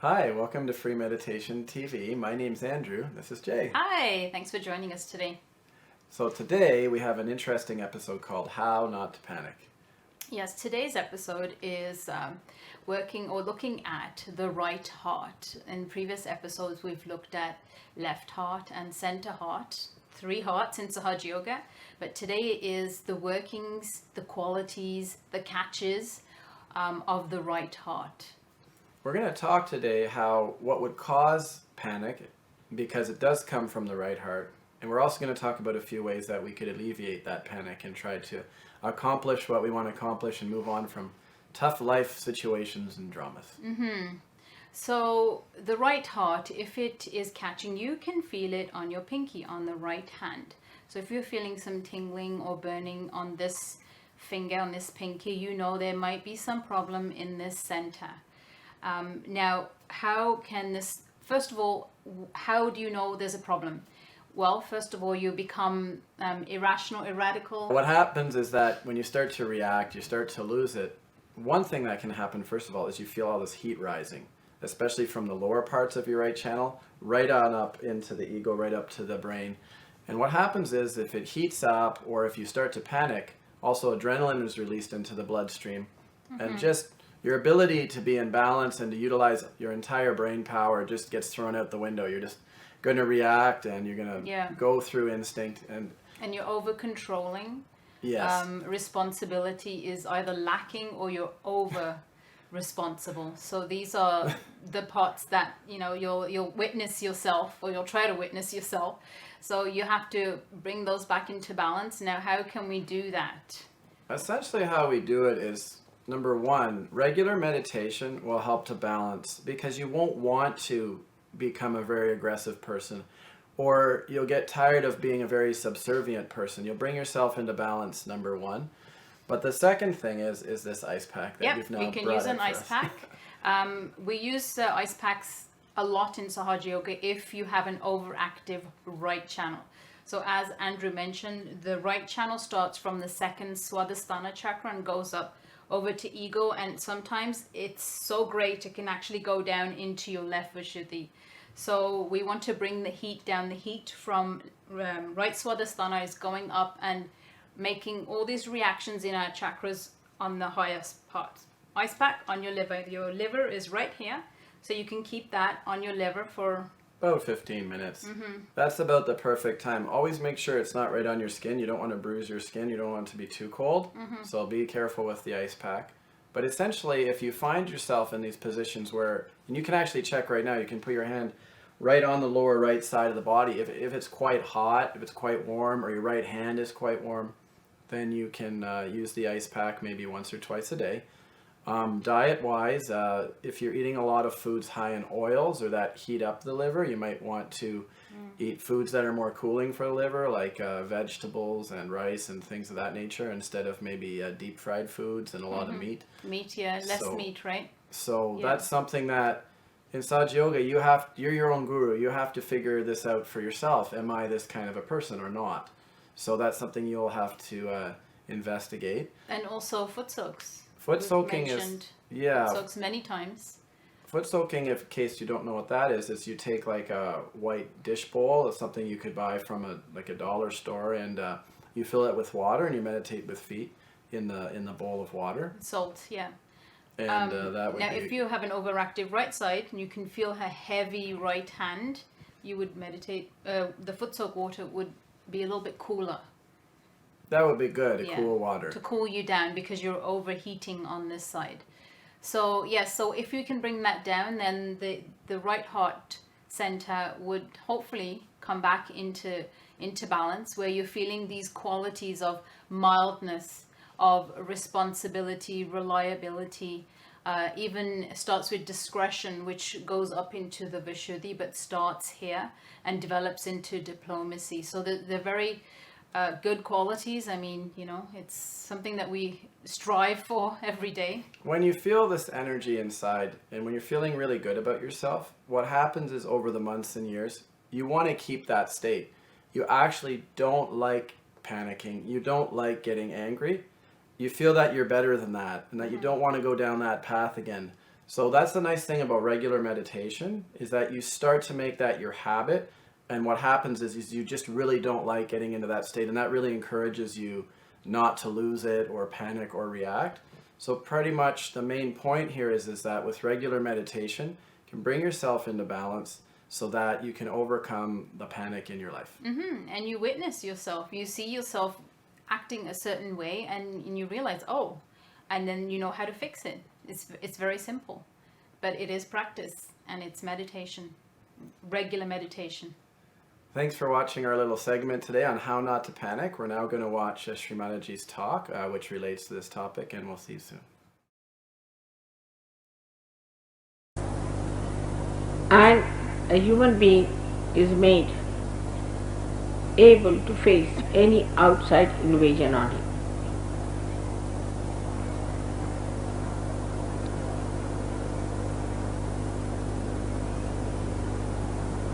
Hi, welcome to Free Meditation TV. My name's Andrew. This is Jay. Hi, thanks for joining us today. So today we have an interesting episode called How Not to Panic. Yes, today's episode is looking at the right heart. In previous episodes, we've looked at left heart and center heart, 3 hearts in Sahaja Yoga. But today is the workings, the qualities, the catches of the right heart. We're going to talk today what would cause panic, because it does come from the right heart. And we're also going to talk about a few ways that we could alleviate that panic and try to accomplish what we want to accomplish and move on from tough life situations and dramas. So the right heart, if it is catching, you can feel it on your pinky, on the right hand. So if you're feeling some tingling or burning on this finger, on this pinky, you know there might be some problem in this center. Now, first of all, how do you know there's a problem? Well, first of all, you become irrational, irradical. What happens is that when you start to react, you start to lose it. One thing that can happen, first of all, is you feel all this heat rising, especially from the lower parts of your right channel, right on up into the ego, right up to the brain. And what happens is if it heats up or if you start to panic, also adrenaline is released into the bloodstream. And just your ability to be in balance and to utilize your entire brain power just gets thrown out the window. You're just going to react and you're going to go through instinct. And you're over controlling. Yes. Responsibility is either lacking or you're over responsible. So these are the parts that, you'll witness yourself, or you'll try to witness yourself. So you have to bring those back into balance. Now, how can we do that? Essentially how we do it is, number one, regular meditation will help to balance, because you won't want to become a very aggressive person, or you'll get tired of being a very subservient person. You'll bring yourself into balance, number one. But the second thing is this ice pack that you've now brought. We can use an ice pack. We use ice packs a lot in Sahaja Yoga if you have an overactive right channel. So as Andrew mentioned, the right channel starts from the second Swadhisthana chakra and goes up over to ego, and sometimes it's so great it can actually go down into your left Vishuddhi. So we want to bring the heat down. The heat from right Swadhisthana is going up and making all these reactions in our chakras on the highest part. Ice pack on your liver. Your liver is right here, so you can keep that on your liver for about 15 minutes. That's about the perfect time. Always make sure it's not right on your skin. You don't want to bruise your skin. You don't want it to be too cold. So be careful with the ice pack. But essentially, if you find yourself in these positions where, and you can actually check right now, you can put your hand right on the lower right side of the body. If it's quite hot, if it's quite warm, or your right hand is quite warm, then you can use the ice pack maybe once or twice a day. Diet-wise, if you're eating a lot of foods high in oils or that heat up the liver, you might want to eat foods that are more cooling for the liver, like vegetables and rice and things of that nature, instead of maybe deep fried foods and a lot of meat. Meat, less meat, right? So that's something that in Sahaja Yoga, you're your own guru. You have to figure this out for yourself. Am I this kind of a person or not? So that's something you'll have to investigate. And also foot soaks. Foot soaking is, foot soaks many times. Foot soaking, in case you don't know what that is you take like a white dish bowl. It's something you could buy from a dollar store, and you fill it with water and you meditate with feet in the bowl of water. Salt, yeah. And that would now, if you have an overactive right side and you can feel a heavy right hand, you would meditate. The foot soak water would be a little bit cooler. That would be good, cool water. To cool you down, because you're overheating on this side. So, so if you can bring that down, then the right heart center would hopefully come back into balance, where you're feeling these qualities of mildness, of responsibility, reliability, even starts with discretion, which goes up into the Vishuddhi, but starts here and develops into diplomacy. So they're very good qualities. I mean, it's something that we strive for every day. When you feel this energy inside, and when you're feeling really good about yourself, what happens is over the months and years, you want to keep that state. You actually don't like panicking. You don't like getting angry. You feel that you're better than that, and that you don't want to go down that path again. So that's the nice thing about regular meditation, is that you start to make that your habit. And what happens is you just really don't like getting into that state. And that really encourages you not to lose it or panic or react. So pretty much the main point here is that with regular meditation, you can bring yourself into balance so that you can overcome the panic in your life. And you witness yourself. You see yourself acting a certain way, and you realize, oh, and then you know how to fix it. It's very simple, but it is practice, and it's meditation, regular meditation. Thanks for watching our little segment today on how not to panic. We're now going to watch Srimataji's talk, which relates to this topic, and we'll see you soon. And a human being is made able to face any outside invasion on him.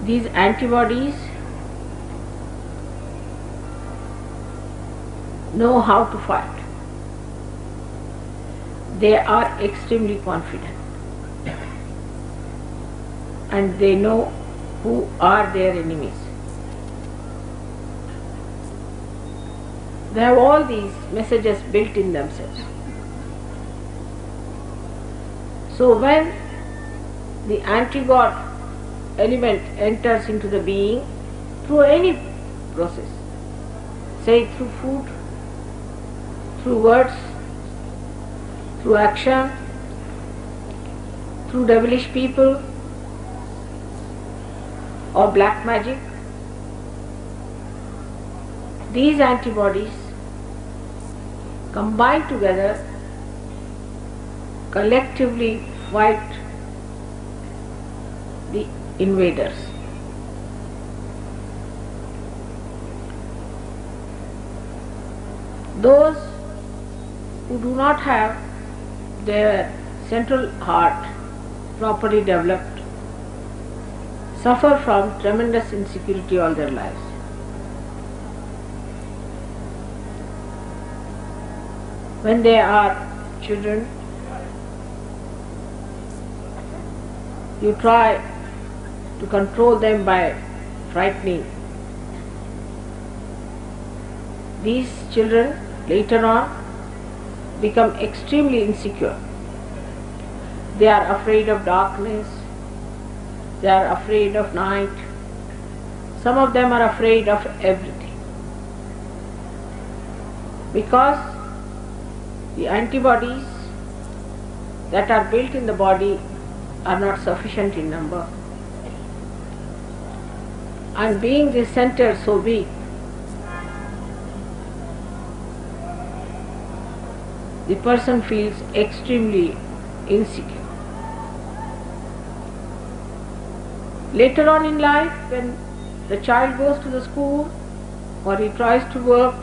These antibodies know how to fight. They are extremely confident, and they know who are their enemies. They have all these messages built in themselves. So when the anti-God element enters into the being through any process, say through food, through words, through action, through devilish people, or black magic, these antibodies combine together, collectively fight the invaders. Those who do not have their central heart properly developed suffer from tremendous insecurity all their lives. When they are children, you try to control them by frightening. These children later on become extremely insecure. They are afraid of darkness, they are afraid of night, some of them are afraid of everything. Because the antibodies that are built in the body are not sufficient in number. And being this center so big, the person feels extremely insecure. Later on in life, when the child goes to the school or he tries to work,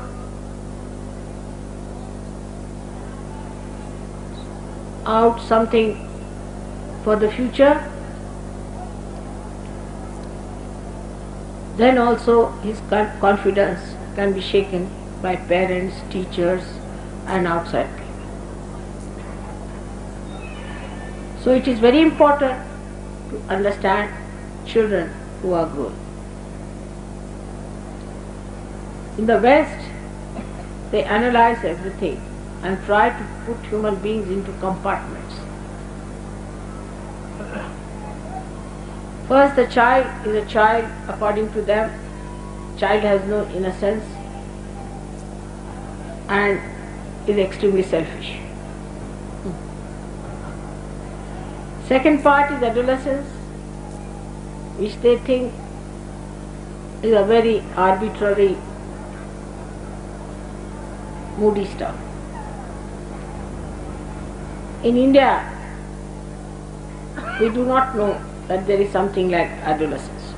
out something for the future, then also his confidence can be shaken by parents, teachers, and outside people. So it is very important to understand children who are growing. In the West, they analyze everything and try to put human beings into compartments. First, the child is a child according to them. Child has no innocence and is extremely selfish. Second part is adolescence, which they think is a very arbitrary, moody stuff. In India, we do not know that there is something like adolescence.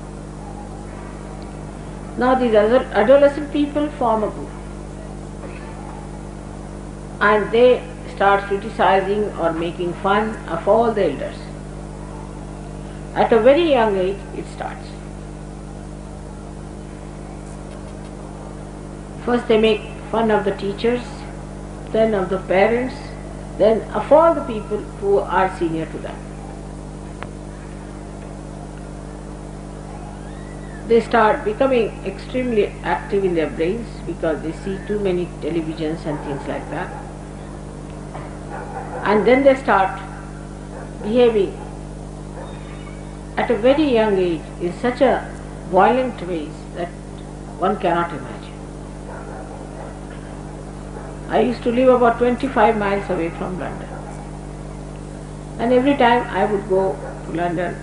Now these adolescent people form a group and they start criticizing or making fun of all the elders. At a very young age it starts. First they make fun of the teachers, then of the parents, then of all the people who are senior to them. They start becoming extremely active in their brains because they see too many televisions and things like that. And then they start behaving at a very young age in such a violent ways that one cannot imagine. I used to live about 25 miles away from London. And every time I would go to London,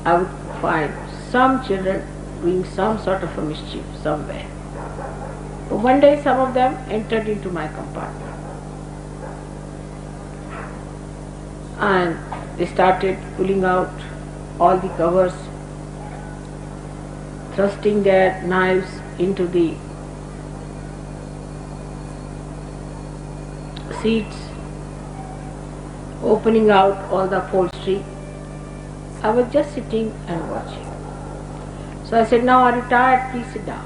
I would find some children doing some sort of a mischief somewhere. But one day some of them entered into my compartment. And they started pulling out all the covers, thrusting their knives into the seats, opening out all the upholstery. I was just sitting and watching. So I said, "Now are you tired? Please sit down.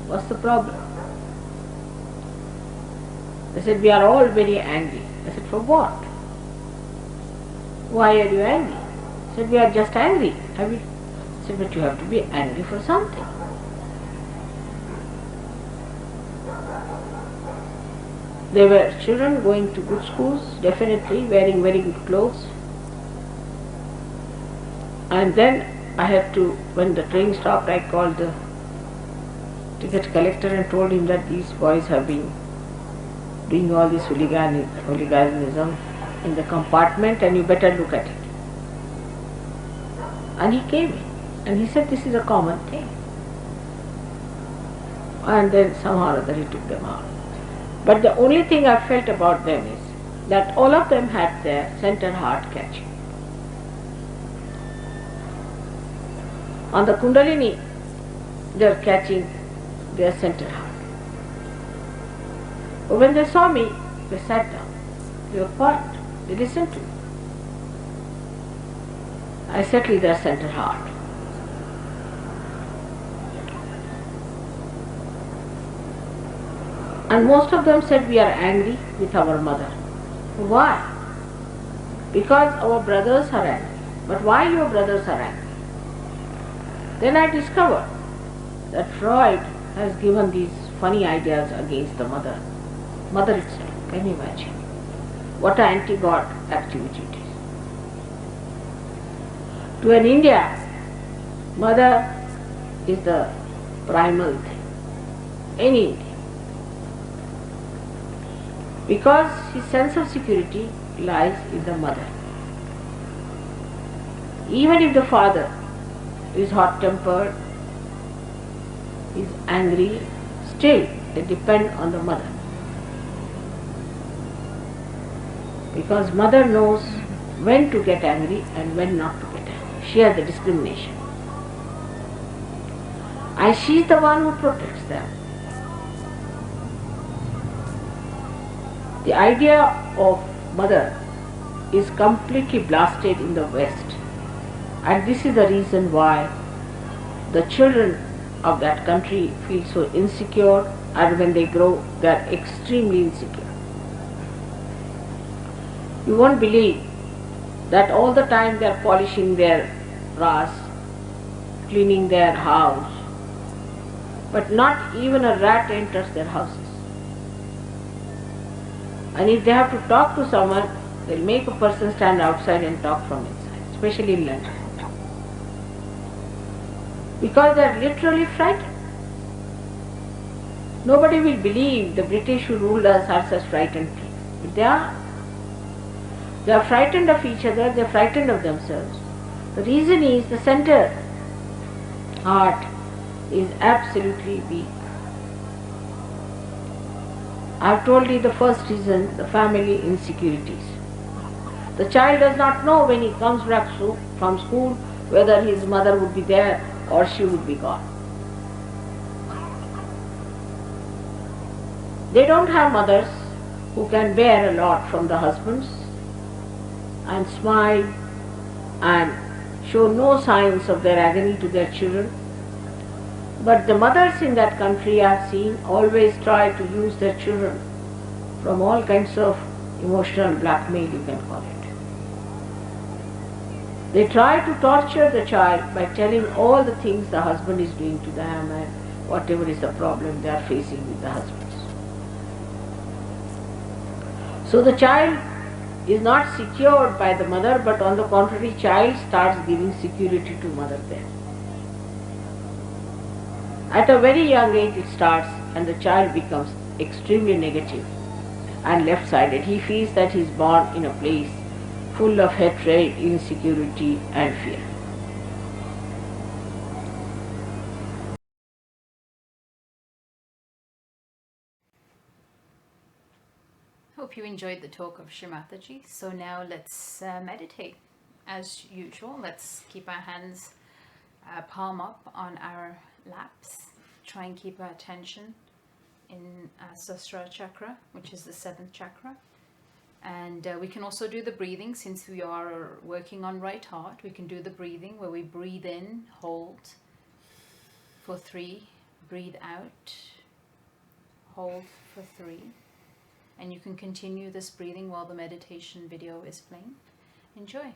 What's the problem?" They said, "We are all very angry." I said, "For what? Why are you angry?" I said, "We are just angry." I said, "But you have to be angry for something." They were children going to good schools, definitely wearing very good clothes. And then I had to, when the train stopped, I called the ticket collector and told him that these boys have been doing all this hooliganism in the compartment and you better look at it. And he came in and he said, "This is a common thing." And then somehow or other he took them out. But the only thing I felt about them is that all of them had their center heart catching. On the Kundalini, they are catching their center heart. But when they saw me, they sat down. They were quiet. They listened to me. I settled their center heart. And most of them said, "We are angry with our mother." Why? Because our brothers are angry. But why your brothers are angry? Then I discovered that Freud has given these funny ideas against the mother. Mother itself, can you imagine? What an anti-God activity it is. To an India, mother is the primal thing. Any Indian. Because his sense of security lies in the mother. Even if the father is hot-tempered, is angry, still they depend on the mother. Because mother knows when to get angry and when not to get angry. She has the discrimination. And she is the one who protects them. The idea of mother is completely blasted in the West, and this is the reason why the children of that country feel so insecure, and when they grow they are extremely insecure. You won't believe that all the time they are polishing their brass, cleaning their house, but not even a rat enters their houses. And if they have to talk to someone, they'll make a person stand outside and talk from inside, especially in London. Because they are literally frightened. Nobody will believe the British who ruled us are such frightened people. But they are. They are frightened of each other, they are frightened of themselves. The reason is the center heart is absolutely weak. I have told you the first reason, the family insecurities. The child does not know when he comes back from school whether his mother would be there or she would be gone. They don't have mothers who can bear a lot from the husbands and smile and show no signs of their agony to their children. But the mothers in that country I have seen always try to use their children from all kinds of emotional blackmail, you can call it. They try to torture the child by telling all the things the husband is doing to them and whatever is the problem they are facing with the husbands. So the child is not secured by the mother, but on the contrary, child starts giving security to mother then. At a very young age it starts, and the child becomes extremely negative and left-sided. He feels that he is born in a place full of hatred, insecurity and fear. Hope you enjoyed the talk of Shrimataji. So now let's meditate. As usual, let's keep our hands palm up on our laps. Try and keep our attention in Sahasrara chakra, which is the 7th chakra. And we can also do the breathing. Since we are working on right heart, we can do the breathing where we breathe in, hold for 3, breathe out, hold for 3. And you can continue this breathing while the meditation video is playing. Enjoy.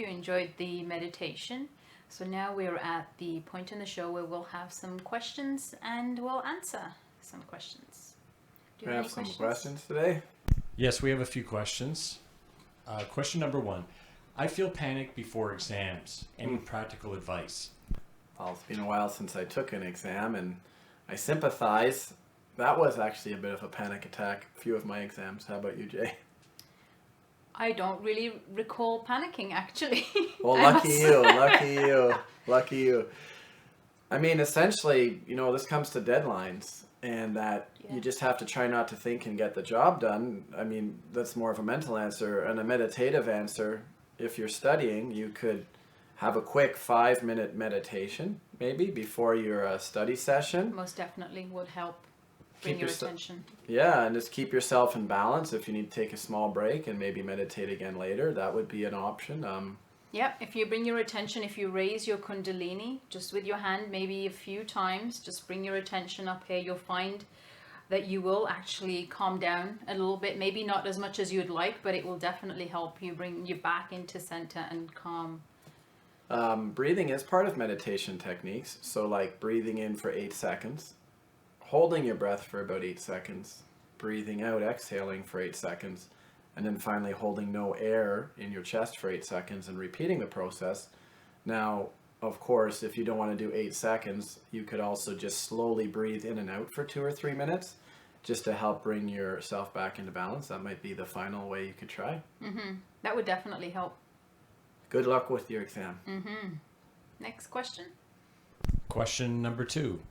enjoyed the meditation. So now we're at the point in the show where we'll have some questions and we'll answer some questions. Do We you have any some questions today. Yes, we have a few questions. Question number 1. I feel panic before exams. Any practical advice? Well, it's been a while since I took an exam, and I sympathize. That was actually a bit of a panic attack, a few of my exams. How about you, Jay? I don't really recall panicking, actually. Well, I lucky must- you, lucky you, lucky you. I mean, essentially, this comes to deadlines, and that Yeah. you just have to try not to think and get the job done. I mean, that's more of a mental answer. And a meditative answer, if you're studying, you could have a quick 5-minute meditation, maybe, before your study session. Most definitely would help bring Keep your yourse- attention. Yeah, and just keep yourself in balance. If you need to take a small break and maybe meditate again later, that would be an option. Yeah, if you bring your attention, if you raise your kundalini just with your hand maybe a few times, just bring your attention up here, you'll find that you will actually calm down a little bit. Maybe not as much as you'd like, but it will definitely help you bring you back into center and calm. Breathing is part of meditation techniques. So like breathing in for 8 seconds, holding your breath for about 8 seconds, breathing out, exhaling for 8 seconds, and then finally holding no air in your chest for 8 seconds and repeating the process. Now, of course, if you don't want to do 8 seconds, you could also just slowly breathe in and out for 2 or 3 minutes just to help bring yourself back into balance. That might be the final way you could try. That would definitely help. Good luck with your exam. Next question. Question number 2.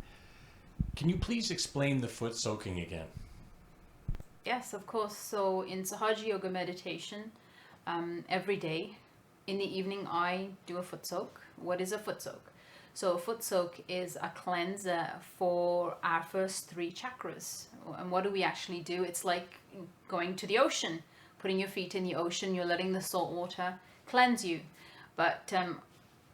Can you please explain the foot soaking again? Yes, of course. So in Sahaja Yoga meditation, every day in the evening I do a foot soak. What is a foot soak? So a foot soak is a cleanser for our first 3 chakras. And what do we actually do? It's like going to the ocean, putting your feet in the ocean, you're letting the salt water cleanse you. But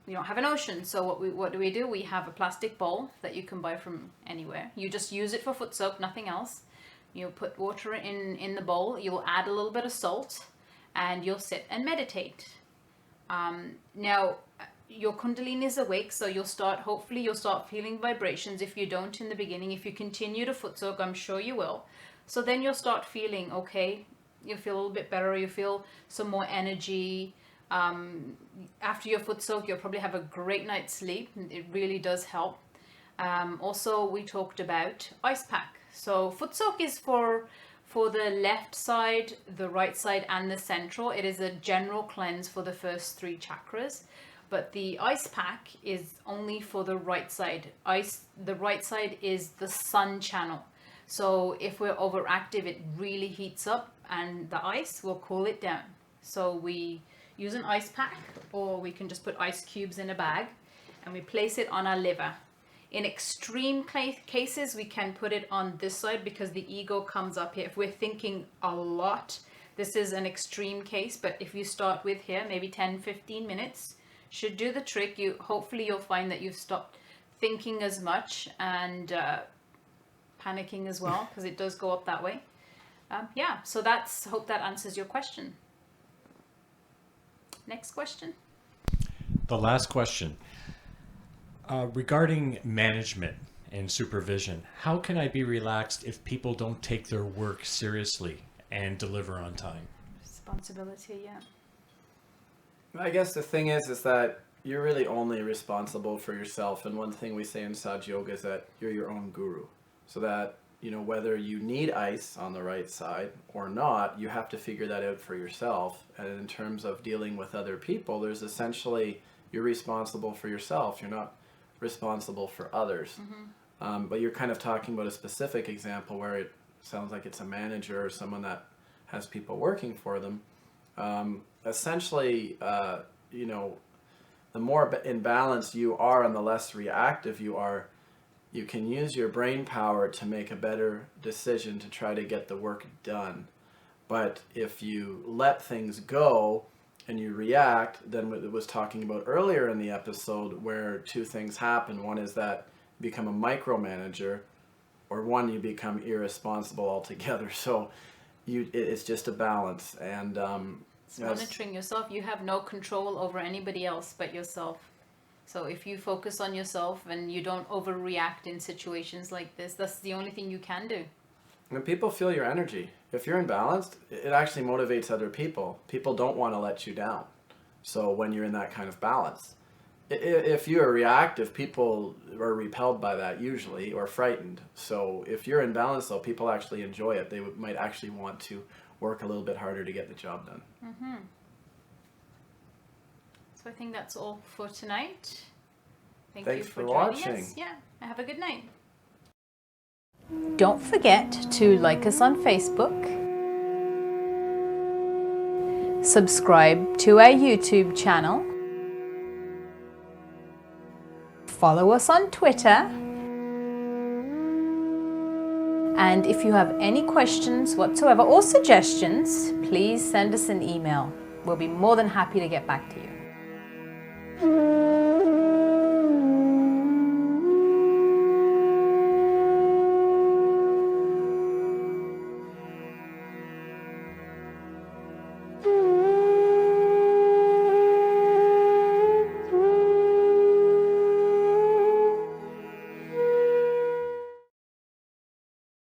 we don't have an ocean, so what do? We have a plastic bowl that you can buy from anywhere. You just use it for foot soak, nothing else. You'll put water in the bowl, you'll add a little bit of salt, and you'll sit and meditate. Now, your kundalini is awake, so hopefully you'll start feeling vibrations. If you don't in the beginning, if you continue to foot soak, I'm sure you will. So then you'll start feeling okay, you'll feel a little bit better, you feel some more energy. After your foot soak, you'll probably have a great night's sleep. It really does help. Also, we talked about ice pack. So foot soak is for the left side, the right side, and the central. It is a general cleanse for the first 3 chakras. But the ice pack is only for the right side. The right side is the sun channel. So if we're overactive, it really heats up, and the ice will cool it down. So we use an ice pack, or we can just put ice cubes in a bag, and we place it on our liver. In extreme cases, we can put it on this side because the ego comes up here. If we're thinking a lot, this is an extreme case, but if you start with here, maybe 10-15 minutes, should do the trick. Hopefully you'll find that you've stopped thinking as much and panicking as well, because it does go up that way. So hope that answers your question. Next question. The last question. Regarding management and supervision, how can I be relaxed if people don't take their work seriously and deliver on time? Responsibility, yeah. I guess the thing is that you're really only responsible for yourself. And one thing we say in Sahaja Yoga is that you're your own guru. So that, whether you need ice on the right side or not, you have to figure that out for yourself. And in terms of dealing with other people, there's essentially, you're responsible for yourself. You're not responsible for others. But you're kind of talking about a specific example where it sounds like it's a manager or someone that has people working for them. Essentially, the more in balance you are and the less reactive you are, you can use your brain power to make a better decision to try to get the work done. But if you let things go and you react, then what it was talking about earlier in the episode, where 2 things happen. One is that you become a micromanager, or one, you become irresponsible altogether. So it's just a balance. And It's monitoring yourself. You have no control over anybody else but yourself. So if you focus on yourself and you don't overreact in situations like this, that's the only thing you can do. And people feel your energy. If you're imbalanced, it actually motivates other people. People don't want to let you down. So when you're in that kind of balance, if you are reactive, people are repelled by that usually, or frightened. So if you're in balance, though, people actually enjoy it. They might actually want to work a little bit harder to get the job done. Mm-hmm. So I think that's all for tonight. Thanks you for watching. joining us. Yeah, have a good night. Don't forget to like us on Facebook, subscribe to our YouTube channel, follow us on Twitter, and if you have any questions whatsoever or suggestions, please send us an email. We'll be more than happy to get back to you.